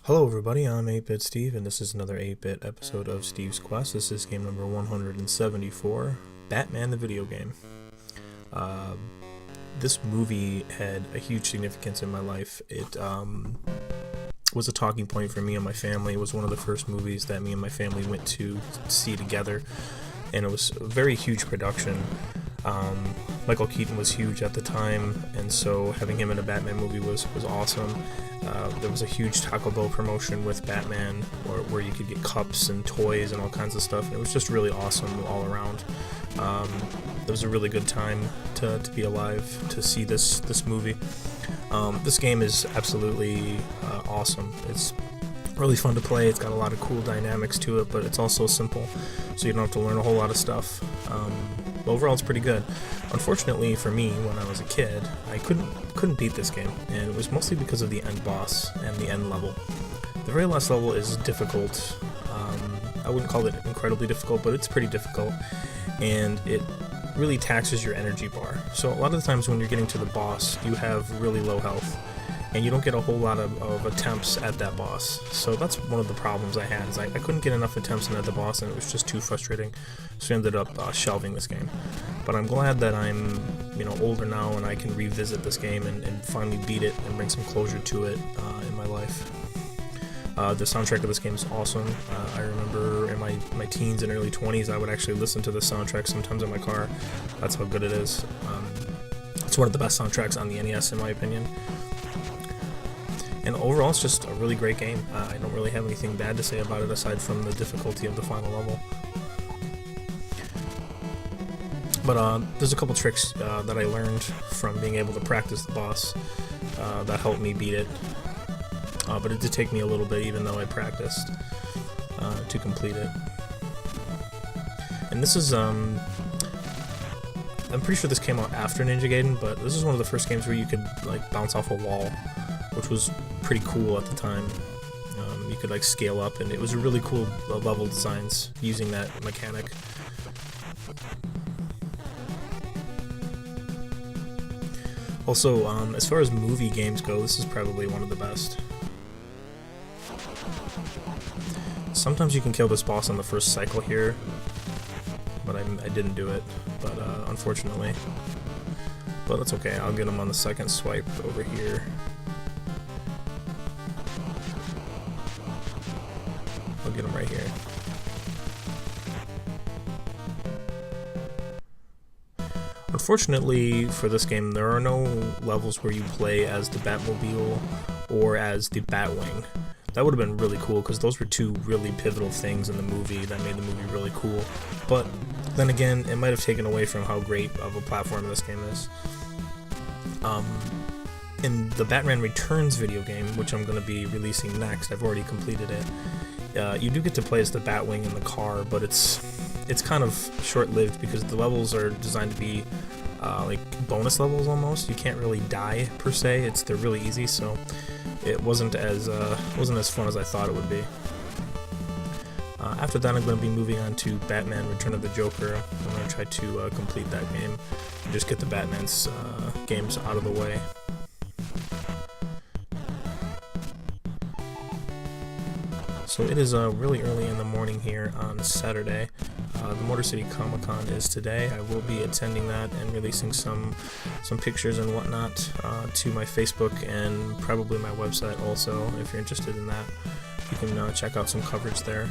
Hello everybody, I'm 8-Bit Steve, and this is another 8-Bit episode of Steve's Quest. This is game number 174, Batman the Video Game. This movie had a huge significance in my life. It was a talking point for me and my family. It was one of the first movies that me and my family went to see together, and it was a very huge production. Michael Keaton was huge at the time, and so having him in a Batman movie was awesome. There was a huge Taco Bell promotion with Batman where you could get cups and toys and all kinds of stuff, and it was just really awesome all around. It was a really good time to be alive, to see this movie. This game is absolutely awesome. It's really fun to play. It's got a lot of cool dynamics to it, but it's also simple, so you don't have to learn a whole lot of stuff. Overall, it's pretty good. Unfortunately for me, when I was a kid, I couldn't beat this game, and it was mostly because of the end boss and the end level. The very last level is difficult. I wouldn't call it incredibly difficult, but it's pretty difficult, and it really taxes your energy bar. So a lot of the times when you're getting to the boss, you have really low health, and you don't get a whole lot of attempts at that boss. So that's one of the problems I had, is I couldn't get enough attempts at the boss, and it was just too frustrating. So I ended up shelving this game. But I'm glad that I'm older now, and I can revisit this game and finally beat it and bring some closure to it in my life. The soundtrack of this game is awesome. I remember in my teens and early 20s, I would actually listen to the soundtrack sometimes in my car. That's how good it is. It's one of the best soundtracks on the NES, in my opinion. And overall, it's just a really great game. I don't really have anything bad to say about it aside from the difficulty of the final level. But there's a couple tricks that I learned from being able to practice the boss that helped me beat it. But it did take me a little bit, even though I practiced, to complete it. And this is, I'm pretty sure this came out after Ninja Gaiden, but this is one of the first games where you could bounce off a wall, which was pretty cool at the time. You could scale up, and it was a really cool level designs using that mechanic. Also, as far as movie games go, this is probably one of the best. Sometimes you can kill this boss on the first cycle here, but I didn't do it, but unfortunately. But that's okay, I'll get him on the second swipe over here. I'll get him right here. Unfortunately for this game, there are no levels where you play as the Batmobile or as the Batwing. That would have been really cool, because those were two really pivotal things in the movie that made the movie really cool. But then again, it might have taken away from how great of a platform this game is. In the Batman Returns video game, which I'm going to be releasing next, I've already completed it, you do get to play as the Batwing in the car, but it's kind of short-lived because the levels are designed to be like bonus levels almost. You can't really die per se. They're really easy, so it wasn't as fun as I thought it would be. After that, I'm going to be moving on to Batman Return of the Joker. I'm going to try to complete that game and just get the Batman's games out of the way. So it is really early in the morning here on Saturday. The Motor City Comic Con is today. I will be attending that and releasing some pictures and whatnot to my Facebook and probably my website also. If you're interested in that, you can check out some coverage there.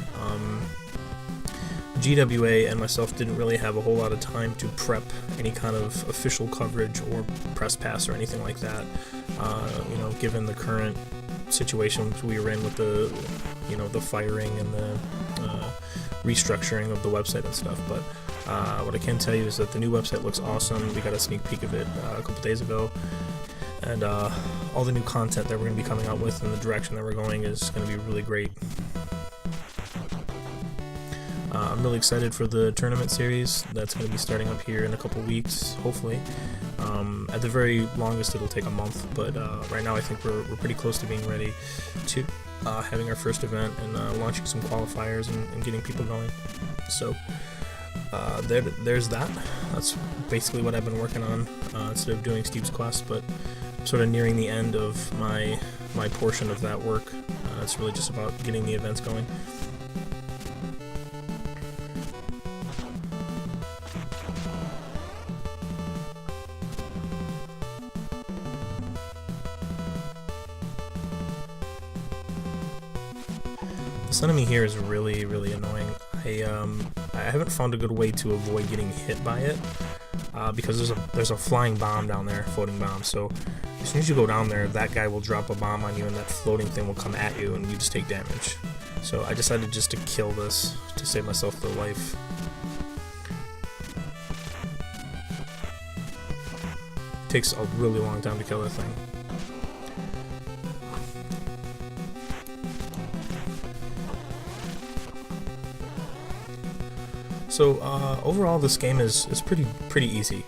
GWA and myself didn't really have a whole lot of time to prep any kind of official coverage or press pass or anything like that. Given the current situations we were in with the firing and the restructuring of the website and stuff. But what I can tell you is that the new website looks awesome. We got a sneak peek of it a couple days ago, and all the new content that we're going to be coming out with and the direction that we're going is going to be really great. I'm really excited for the tournament series that's going to be starting up here in a couple weeks, hopefully. At the very longest, it'll take a month, but right now I think we're pretty close to being ready to having our first event and launching some qualifiers and getting people going. So there's that. That's basically what I've been working on instead of doing Steve's Quest, but I'm sort of nearing the end of my my portion of that work. It's really just about getting the events going. This enemy here is really, really annoying. I haven't found a good way to avoid getting hit by it, because there's a flying bomb down there, floating bomb. So as soon as you go down there, that guy will drop a bomb on you, and that floating thing will come at you, and you just take damage. So I decided just to kill this to save myself the life. It takes a really long time to kill that thing. So overall, this game is pretty easy.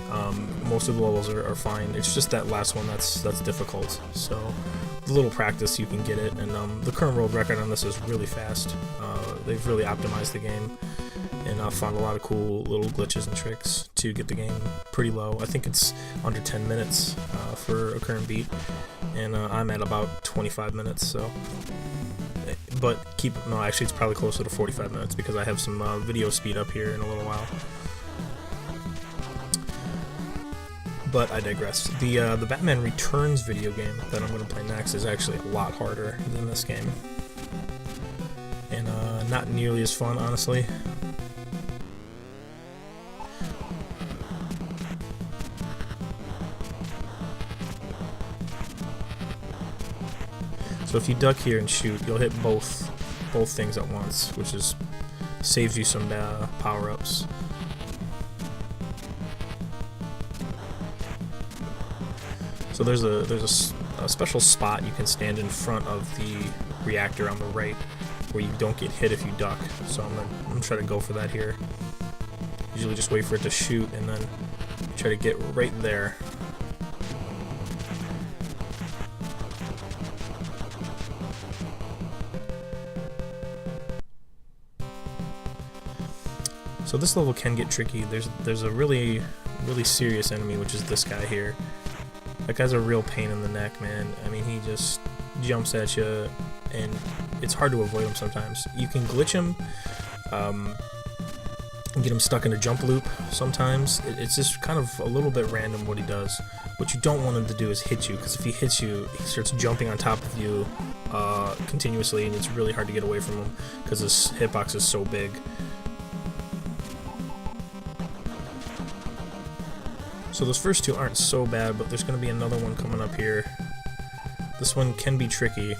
Most of the levels are fine. It's just that last one that's difficult. So with a little practice, you can get it. And the current world record on this is really fast. They've really optimized the game, and I've found a lot of cool little glitches and tricks to get the game pretty low. I think it's under 10 minutes for a current beat, and I'm at about 25 minutes. So. But no, actually it's probably closer to 45 minutes because I have some video speed up here in a little while. But I digress. The Batman Returns video game that I'm going to play next is actually a lot harder than this game. And not nearly as fun, honestly. So if you duck here and shoot, you'll hit both things at once, which saves you some power-ups. So there's a special spot you can stand in front of the reactor on the right, where you don't get hit if you duck. So I'm gonna try to go for that here. Usually just wait for it to shoot and then try to get right there. So this level can get tricky. There's a really serious enemy, which is this guy here. That guy's a real pain in the neck, man. I mean, he just jumps at you, and it's hard to avoid him sometimes. You can glitch him, and get him stuck in a jump loop sometimes. It's just kind of a little bit random what he does. What you don't want him to do is hit you, because if he hits you, he starts jumping on top of you continuously, and it's really hard to get away from him because his hitbox is so big. So those first two aren't so bad, but there's going to be another one coming up here. This one can be tricky.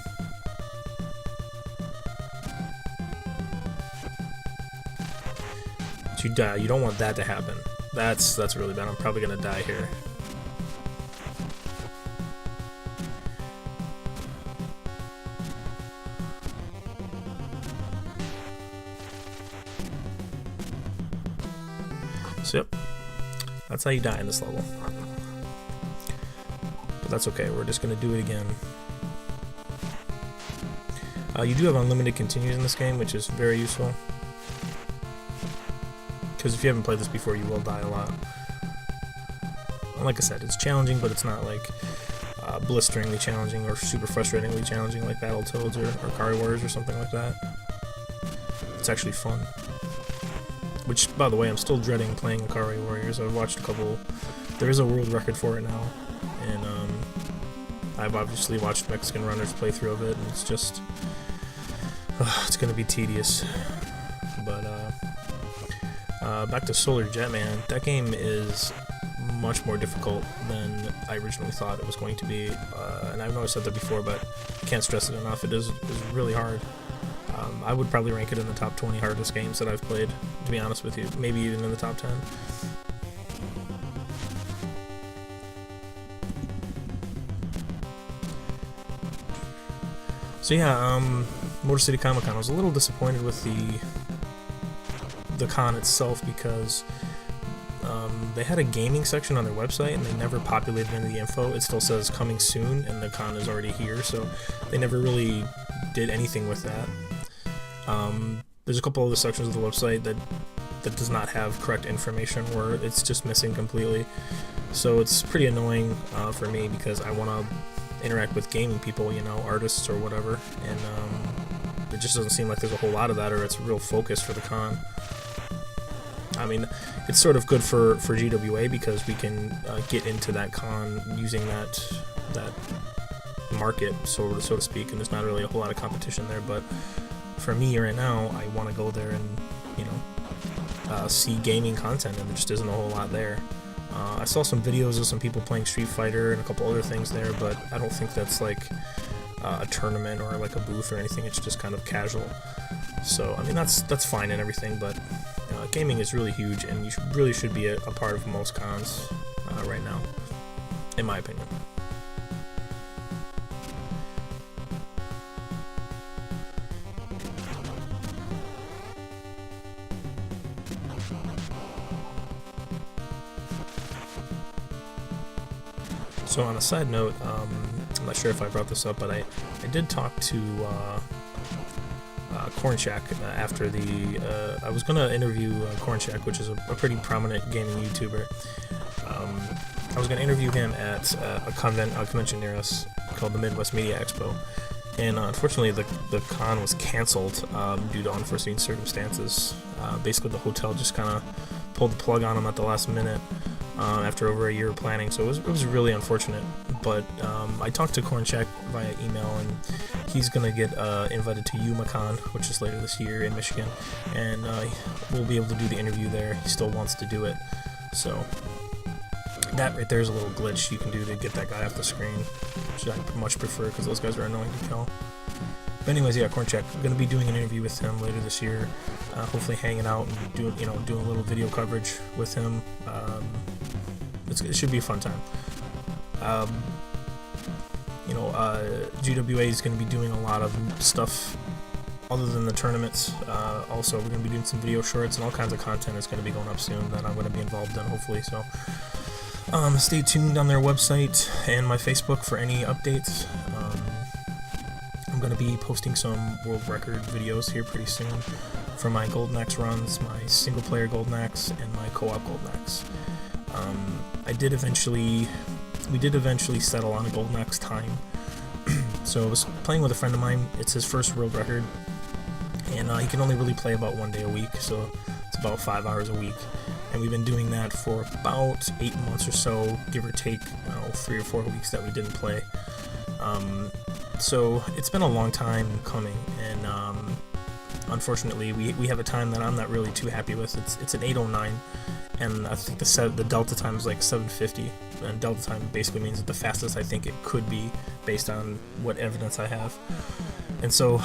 But you die. You don't want that to happen. That's really bad. I'm probably going to die here. So yep. That's how you die in this level. But that's okay, we're just going to do it again. You do have unlimited continues in this game, which is very useful. Because if you haven't played this before, you will die a lot. And like I said, it's challenging, but it's not like blisteringly challenging or super frustratingly challenging like Battletoads or Ikari Warriors or something like that. It's actually fun. Which, by the way, I'm still dreading playing Ikari Warriors. I've watched a couple. There is a world record for it now, and I've obviously watched Mexican runners playthrough of it, and it's just it's gonna be tedious. But back to Solar Jetman. That game is much more difficult than I originally thought it was going to be, and I know I said that before, but I can't stress it enough. It is really hard. I would probably rank it in the top 20 hardest games that I've played, to be honest with you. Maybe even in the top 10. So yeah, Motor City Comic Con. I was a little disappointed with the con itself because they had a gaming section on their website and they never populated any of the info. It still says coming soon and the con is already here, so they never really did anything with that. There's a couple other sections of the website that does not have correct information, or it's just missing completely. So it's pretty annoying for me because I want to interact with gaming people, you know, artists or whatever, and it just doesn't seem like there's a whole lot of that, or it's a real focus for the con. I mean, it's sort of good for GWA because we can get into that con using that market, so to speak, and there's not really a whole lot of competition there. But for me right now, I want to go there and, you know, see gaming content, and there just isn't a whole lot there. I saw some videos of some people playing Street Fighter and a couple other things there, but I don't think that's like a tournament or like a booth or anything. It's just kind of casual. So I mean, that's fine and everything, but gaming is really huge, and you really should be a part of most cons right now, in my opinion. So on a side note, I'm not sure if I brought this up, but I did talk to Cornshack after the... I was going to interview Cornshack, which is a pretty prominent gaming YouTuber. I was going to interview him at a convention near us called the Midwest Media Expo, and unfortunately the con was canceled due to unforeseen circumstances. Basically the hotel just kind of pulled the plug on him at the last minute. After over a year of planning, so it was really unfortunate. But I talked to Cornshack via email, and he's gonna get invited to YumaCon, which is later this year in Michigan, and we'll be able to do the interview there. He still wants to do it, so that right there is a little glitch you can do to get that guy off the screen, which I much prefer because those guys are annoying to kill. But anyways, yeah, Cornshack, I'm gonna be doing an interview with him later this year. Hopefully, hanging out and doing a little video coverage with him. It should be a fun time. GWA is going to be doing a lot of stuff other than the tournaments. Also, we're going to be doing some video shorts, and all kinds of content is going to be going up soon that I'm going to be involved in, hopefully. So stay tuned on their website and my Facebook for any updates. I'm going to be posting some world record videos here pretty soon for my Golden Axe runs, my single player Golden Axe, and my co-op Golden Axe. We did eventually settle on a Golden Axe time. So I was playing with a friend of mine. It's his first world record, and he can only really play about 1 day a week, so it's about 5 hours a week. And we've been doing that for about 8 months or so, give or take, 3 or 4 weeks that we didn't play. So it's been a long time coming, and unfortunately we have a time that I'm not really too happy with. It's an 8:09. And I think the delta time is like 7:50, and delta time basically means the fastest I think it could be based on what evidence I have. And so,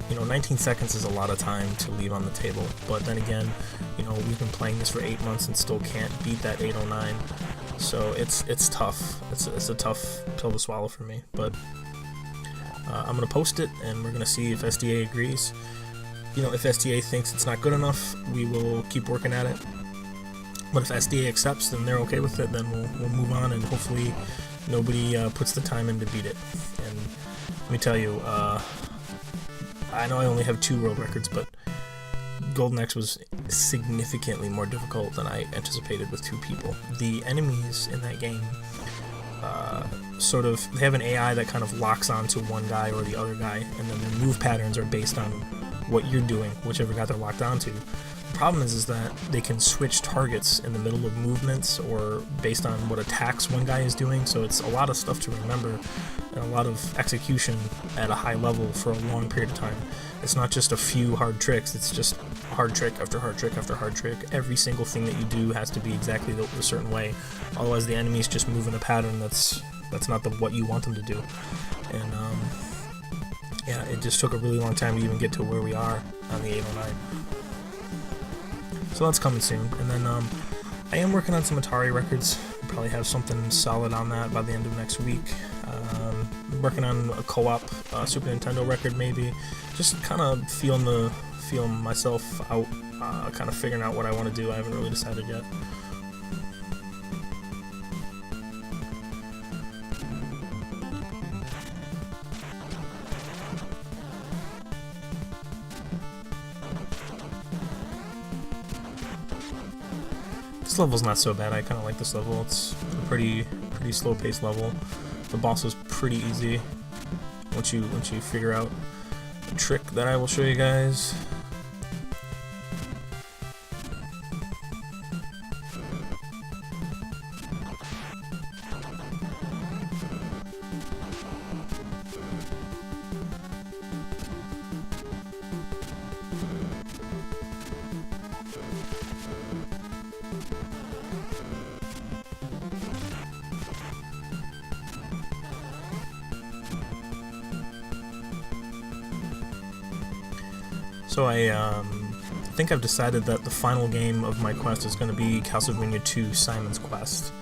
19 seconds is a lot of time to leave on the table. But then again, we've been playing this for 8 months and still can't beat that 8:09. So it's tough. It's a tough pill to swallow for me. But I'm gonna post it, and we're gonna see if SDA agrees. If SDA thinks it's not good enough, we will keep working at it. But if SDA accepts, then they're okay with it, then we'll move on, and hopefully nobody puts the time in to beat it. And let me tell you, I know I only have 2 world records, but Golden Axe was significantly more difficult than I anticipated with 2 people. The enemies in that game, they have an AI that kind of locks onto one guy or the other guy, and then their move patterns are based on what you're doing, whichever guy they're locked onto. The problem is that they can switch targets in the middle of movements or based on what attacks one guy is doing, so it's a lot of stuff to remember and a lot of execution at a high level for a long period of time. It's not just a few hard tricks, it's just hard trick after hard trick after hard trick. Every single thing that you do has to be exactly a certain way, otherwise the enemy's just moving a pattern that's not what you want them to do. And yeah, it just took a really long time to even get to where we are on the 809. So that's coming soon. And then I am working on some Atari records. We'll probably have something solid on that by the end of next week. I'm working on a co-op Super Nintendo record, maybe. Just kind of feeling myself out, kind of figuring out what I want to do. I haven't really decided yet. This level's not so bad. I kind of like this level. It's a pretty slow-paced level. The boss is pretty easy once you figure out the trick that I will show you guys. So I think I've decided that the final game of my quest is going to be Castlevania II Simon's Quest.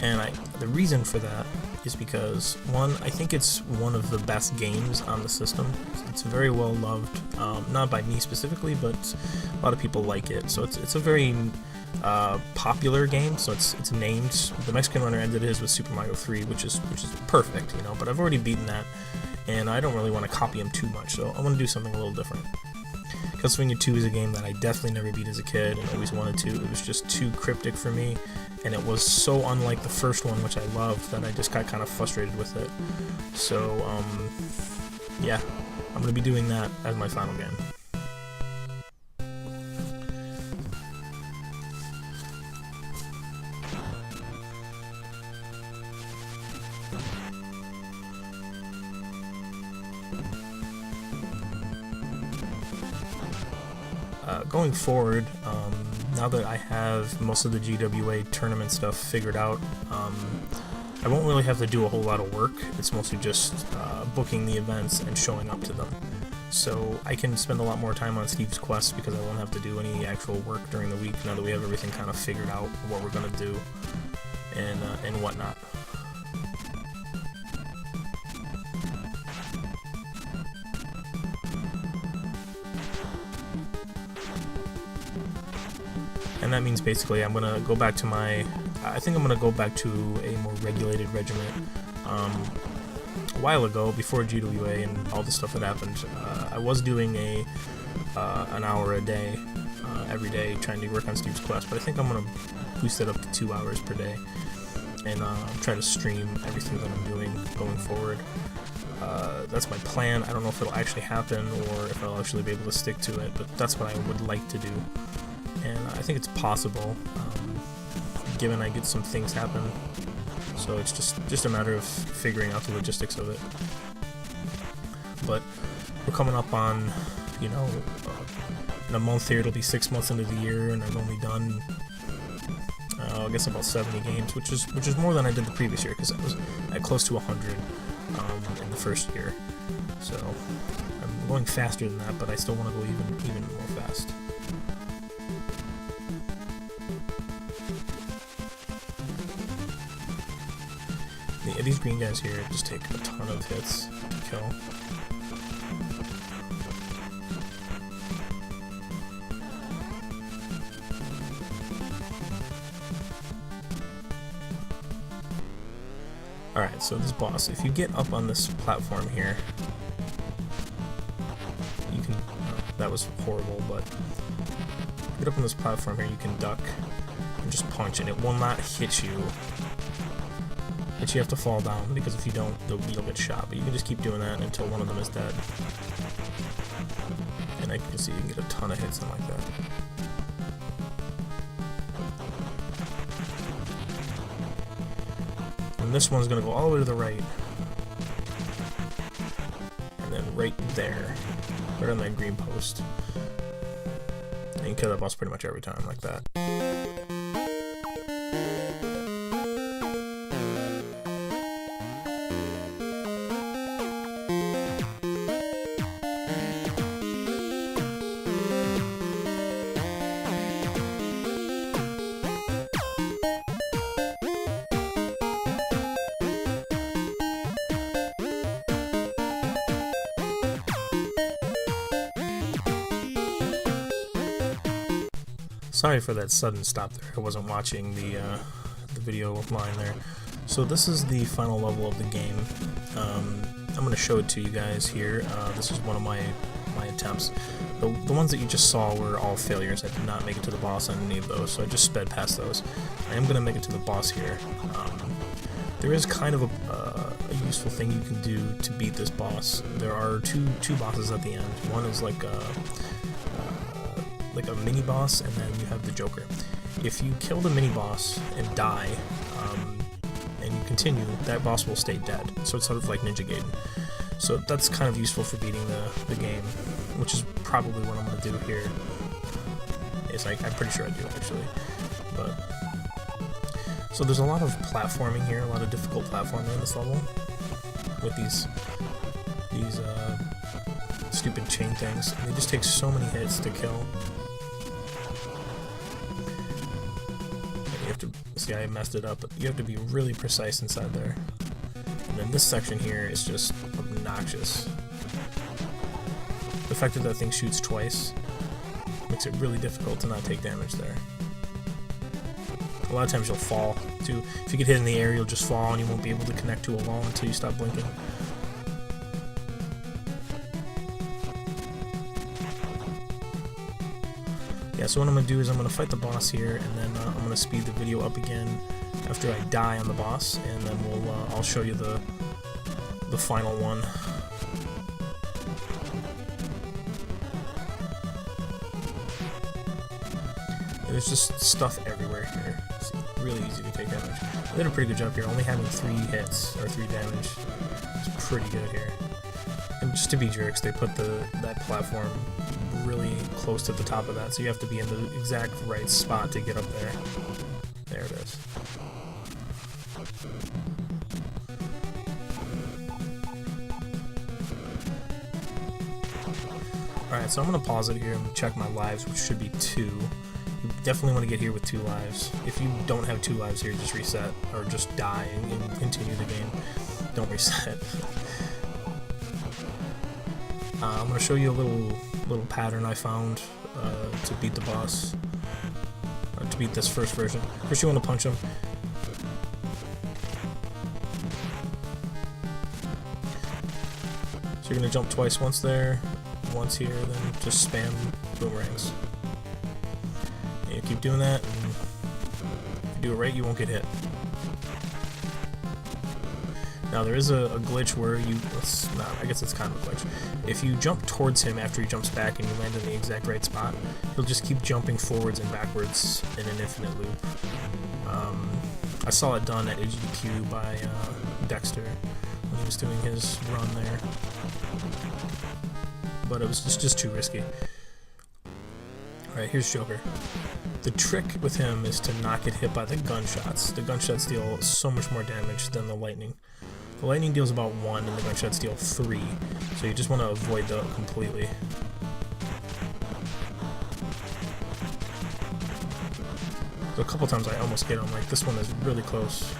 And the reason for that is because, one, I think it's one of the best games on the system. It's very well loved, not by me specifically, but a lot of people like it. So it's a very popular game, so it's named. The Mexican runner ended his with Super Mario 3, which is perfect, you know, but I've already beaten that, and I don't really want to copy him too much, so I want to do something a little different. Castlevania 2 is a game that I definitely never beat as a kid and always wanted to. It was just too cryptic for me, and it was so unlike the first one, which I loved, that I just got kind of frustrated with it. So, yeah, I'm going to be doing that as my final game. Going forward, now that I have most of the GWA tournament stuff figured out, I won't really have to do a whole lot of work. It's mostly just booking the events and showing up to them. So I can spend a lot more time on Steve's Quest because I won't have to do any actual work during the week now that we have everything kind of figured out, what we're going to do and whatnot. And that means basically I'm going to go back to I think I'm going to go back to a more regulated regimen. A while ago, before GWA and all the stuff that happened, I was doing an hour a day, every day, trying to work on Steve's Quest, but I think I'm going to boost it up to 2 hours per day, and try to stream everything that I'm doing going forward. That's my plan. I don't know if it'll actually happen, or if I'll actually be able to stick to it, but that's what I would like to do. And I think it's possible, given I get some things happen. So it's just a matter of figuring out the logistics of it. But we're coming up on, you know, in a month here, it'll be 6 months into the year, and I've only done, I guess, about 70 games, which is more than I did the previous year, because I was at close to 100 in the first year. So I'm going faster than that, but I still want to go even more fast. These green guys here just take a ton of hits to kill. Alright, so this boss, if you get up on this platform here, you can, that was horrible, but get up on this platform here, you can duck and just punch, and it will not hit you. You have to fall down, because if you don't, you'll get shot. But you can just keep doing that until one of them is dead. And I can see you can get a ton of hits in like that. And this one's going to go all the way to the right. And then right there. Right on that green post. And you can kill that boss pretty much every time like that. Sorry for that sudden stop there. I wasn't watching the video line there. So this is the final level of the game. I'm going to show it to you guys here. This is one of my attempts. The ones that you just saw were all failures. I did not make it to the boss on any of those, so I just sped past those. I am going to make it to the boss here. There is kind of a useful thing you can do to beat this boss. There are two bosses at the end. One is like a mini boss, and then you have the Joker. If you kill the mini boss and die, and you continue, that boss will stay dead. So it's sort of like Ninja Gaiden. So that's kind of useful for beating the game, which is probably what I'm going to do here. It's like, I'm pretty sure I do actually. But so there's a lot of platforming here, a lot of difficult platforming in this level with these stupid chain things. And they just take so many hits to kill. You have to see, I messed it up, but you have to be really precise inside there. And then this section here is just obnoxious. The fact that that thing shoots twice makes it really difficult to not take damage there. A lot of times you'll fall too. If you get hit in the air, you'll just fall and you won't be able to connect to a wall until you stop blinking. Yeah, so what I'm going to do is I'm going to fight the boss here, and then I'm going to speed the video up again after I die on the boss, and then I'll show you the final one. There's just stuff everywhere here. It's really easy to take damage. I did a pretty good job here, only having 3 hits, or 3 damage. It's pretty good here. And just to be jerks, they put that platform really close to the top of that, so you have to be in the exact right spot to get up there. There it is. Alright, so I'm going to pause it here and check my lives, which should be 2. You definitely want to get here with 2 lives. If you don't have 2 lives here, just reset, or just die and continue the game. Don't reset. I'm going to show you a little pattern I found to beat the boss, to beat this first version. First you want to punch him. So you're going to jump twice, once there, once here, then just spam boomerangs. And you keep doing that, and if you do it right, you won't get hit. Now there is a glitch where I guess it's kind of a glitch. If you jump towards him after he jumps back and you land in the exact right spot, he'll just keep jumping forwards and backwards in an infinite loop. I saw it done at HDQ by Dexter when he was doing his run there, but it was just too risky. Alright, here's Joker. The trick with him is to not get hit by the gunshots. The gunshots deal so much more damage than the lightning. The lightning deals about 1 and the gunshots deal 3, so you just want to avoid that completely. So a couple times I almost get him, like this one is really close.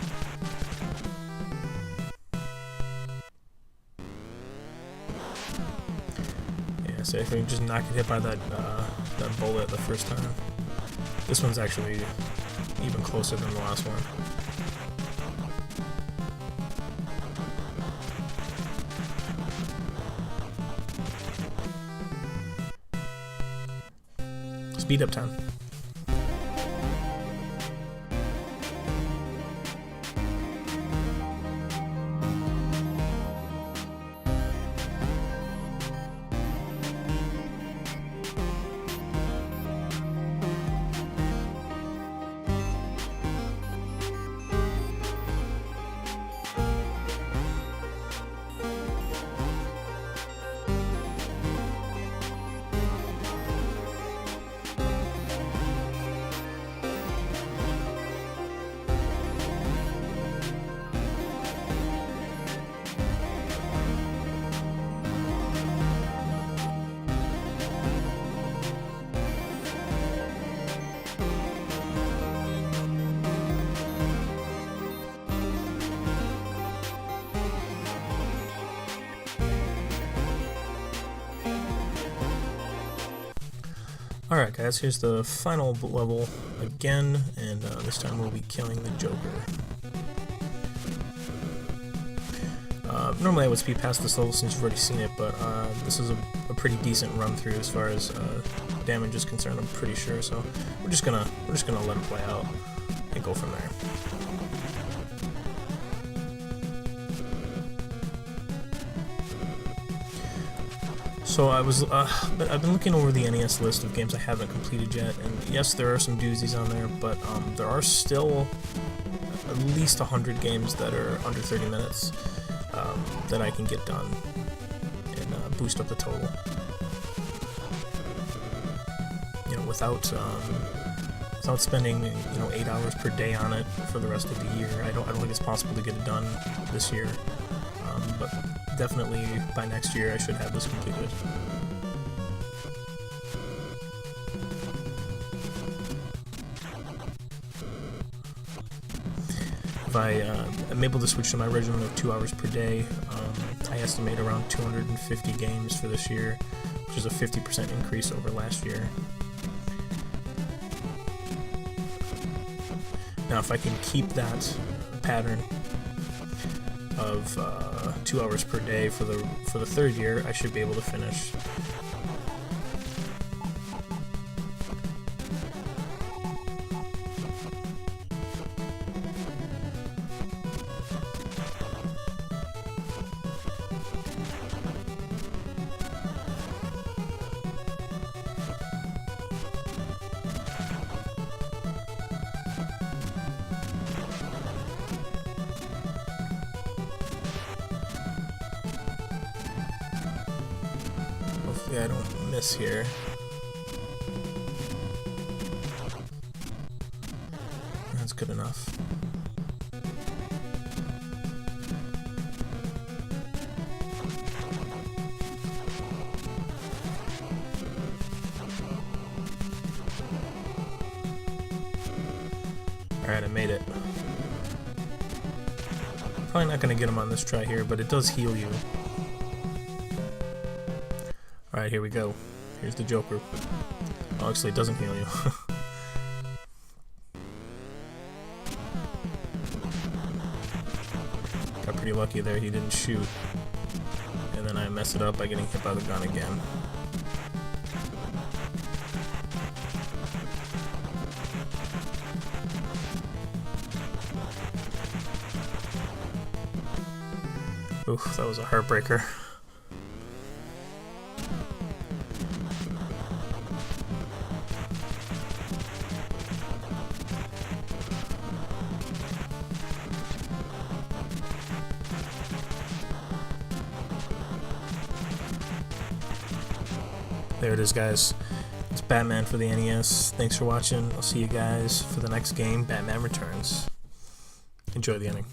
Yeah, so if you just not get hit by that bullet the first time. This one's actually even closer than the last one. Speed up time. Alright guys, here's the final level again, and this time we'll be killing the Joker. Normally I would speed past this level since you've already seen it, but this is a pretty decent run through as far as damage is concerned, I'm pretty sure, so we're just gonna let it play out and go from there. So I've been looking over the NES list of games I haven't completed yet, and yes, there are some doozies on there, but there are still at least 100 games that are under 30 minutes that I can get done and boost up the total. You know, without spending 8 hours per day on it for the rest of the year. I don't think it's possible to get it done this year, but definitely by next year I should have this completed. If I'm able to switch to my regimen of 2 hours per day, I estimate around 250 games for this year, which is a 50% increase over last year. Now, if I can keep that pattern of 2 hours per day for the third year, I should be able to finish. Hopefully I don't miss here. That's good enough. Alright, I made it. Probably not going to get him on this try here, but it does heal you. Alright, here we go. Here's the Joker. Oh, actually, it doesn't heal you. Got pretty lucky there, he didn't shoot. And then I mess it up by getting hit by the gun again. Oof, that was a heartbreaker. There it is, guys. It's Batman for the NES. Thanks for watching. I'll see you guys for the next game, Batman Returns. Enjoy the ending.